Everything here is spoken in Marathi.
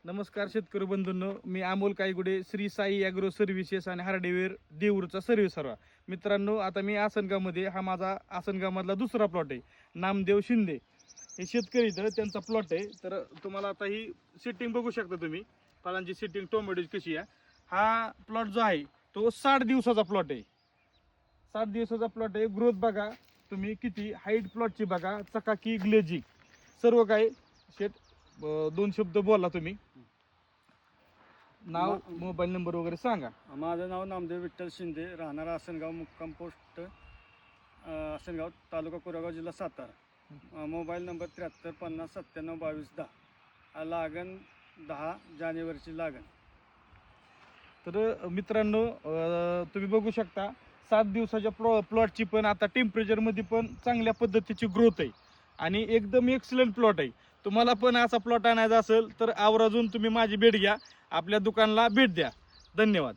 नमस्कार शेतकरी बंधूंनो, मी अमोल कायगुडे, श्री साई ॲग्रो सर्व्हिसेस आणि हार्डवेअर देऊरचा सर्व्हिस सर्वा. मित्रांनो, आता मी आसनगावमध्ये, हा माझा आसनगावमधला दुसरा प्लॉट आहे. नामदेव शिंदे हे शेतकरी इथं त्यांचा प्लॉट आहे. तर तुम्हाला आता ही सेटिंग बघू शकता तुम्ही, फळांची सेटिंग टोमॅटोची कशी आहे. हा प्लॉट जो आहे तो 60 दिवसाचा प्लॉट आहे. 60 दिवसाचा प्लॉट आहे. ग्रोथ बघा तुम्ही किती, हाईट प्लॉटची बघा, चकाकी, ग्लेजिंग सर्व काही. शेत दोन शब्द बोला तुम्ही, नाव मोबाईल नंबर वगैरे सांगा. माझं नाव नामदेव विठ्ठल शिंदे, राहणार आसनगाव, मुक्काम पोस्ट आसनगाव, तालुका कोरेगाव, जिल्हा सातारा. Mobile number 73 50 97 22 10. लागण 10 जानेवारीची लागण. तर मित्रांनो, तुम्ही बघू शकता 7 दिवसाच्या प्लॉटची पण आता टेम्परेचरमध्ये पण चांगल्या पद्धतीची ग्रोथ आहे आणि एकदम एक्सलंट प्लॉट आहे. तुम्हाला पण असा प्लॉट आणायचा असेल तर आवर्जून तुम्ही माझी भेट घ्या, आपल्या दुकानाला भेट द्या. धन्यवाद.